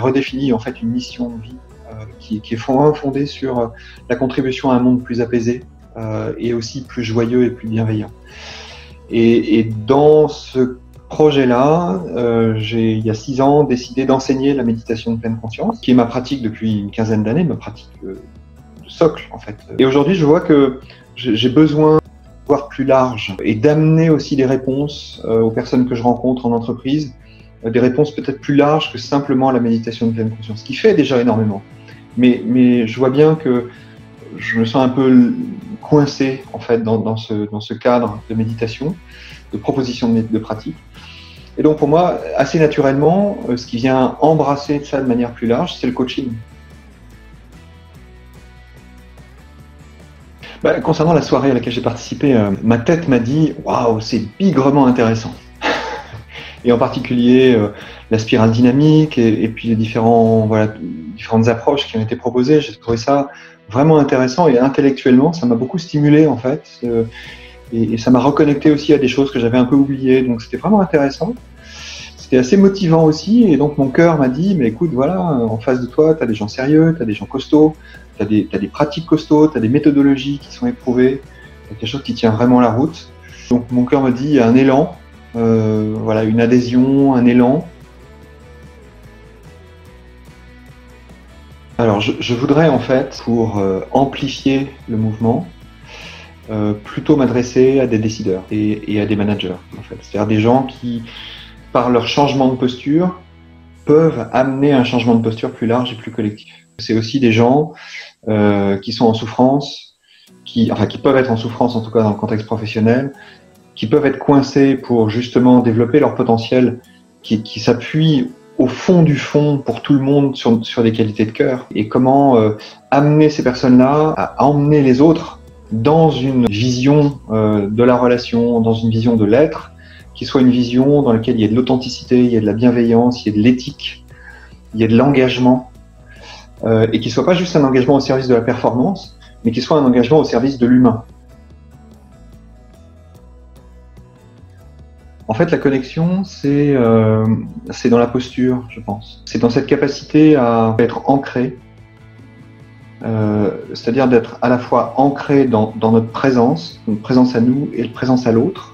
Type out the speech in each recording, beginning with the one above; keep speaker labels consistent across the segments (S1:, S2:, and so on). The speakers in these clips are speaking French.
S1: redéfini en fait une mission de vie qui est fondée sur la contribution à un monde plus apaisé et aussi plus joyeux et plus bienveillant. Et dans ce projet-là, j'ai, il y a 6 ans, décidé d'enseigner la méditation de pleine conscience, qui est ma pratique depuis une quinzaine d'années, ma pratique de socle en fait. Et aujourd'hui, je vois que j'ai besoin de voir plus large et d'amener aussi des réponses aux personnes que je rencontre en entreprise, des réponses peut-être plus larges que simplement la méditation de pleine conscience, ce qui fait déjà énormément. Mais je vois bien que je me sens un peu coincé en fait dans ce cadre de méditation, de proposition de pratique. Et donc pour moi, assez naturellement, ce qui vient embrasser ça de manière plus large, c'est le coaching. Concernant la soirée à laquelle j'ai participé, ma tête m'a dit « Waouh, c'est bigrement intéressant !» Et en particulier la spirale dynamique et puis les différentes approches qui ont été proposées. J'ai trouvé ça vraiment intéressant et intellectuellement, ça m'a beaucoup stimulé en fait. Et ça m'a reconnecté aussi à des choses que j'avais un peu oubliées. Donc c'était vraiment intéressant. C'était assez motivant aussi. Et donc mon cœur m'a dit, mais écoute, voilà, en face de toi, tu as des gens sérieux, tu as des gens costauds, tu as des pratiques costauds, tu as des méthodologies qui sont éprouvées, tu as quelque chose qui tient vraiment la route. Donc mon cœur me dit, il y a un élan, voilà, une adhésion, un élan. Alors je voudrais en fait, pour amplifier le mouvement, plutôt m'adresser à des décideurs et à des managers, en fait. C'est-à-dire des gens qui, par leur changement de posture, peuvent amener un changement de posture plus large et plus collectif. C'est aussi des gens qui sont en souffrance, qui peuvent être en souffrance en tout cas dans le contexte professionnel, qui peuvent être coincés pour justement développer leur potentiel, qui s'appuient au fond du fond pour tout le monde sur des qualités de cœur. Et comment amener ces personnes-là à emmener les autres dans une vision de la relation, dans une vision de l'être, qui soit une vision dans laquelle il y a de l'authenticité, il y a de la bienveillance, il y a de l'éthique, il y a de l'engagement, et qui soit pas juste un engagement au service de la performance, mais qui soit un engagement au service de l'humain. En fait, la connexion, c'est dans la posture, je pense. C'est dans cette capacité à être ancré, c'est-à-dire d'être à la fois ancré dans notre présence à nous et notre présence à l'autre.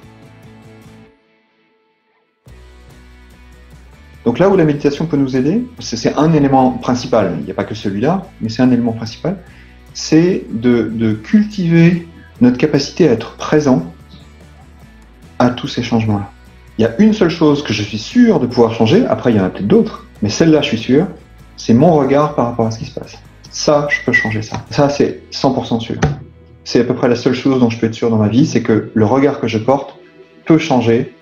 S1: Donc là où la méditation peut nous aider, c'est un élément principal, il n'y a pas que celui-là, mais c'est un élément principal, c'est de cultiver notre capacité à être présent à tous ces changements-là. Il y a une seule chose que je suis sûr de pouvoir changer, après il y en a peut-être d'autres, mais celle-là je suis sûr, c'est mon regard par rapport à ce qui se passe. Ça, je peux changer ça. Ça, c'est 100% sûr. C'est à peu près la seule chose dont je peux être sûr dans ma vie, c'est que le regard que je porte peut changer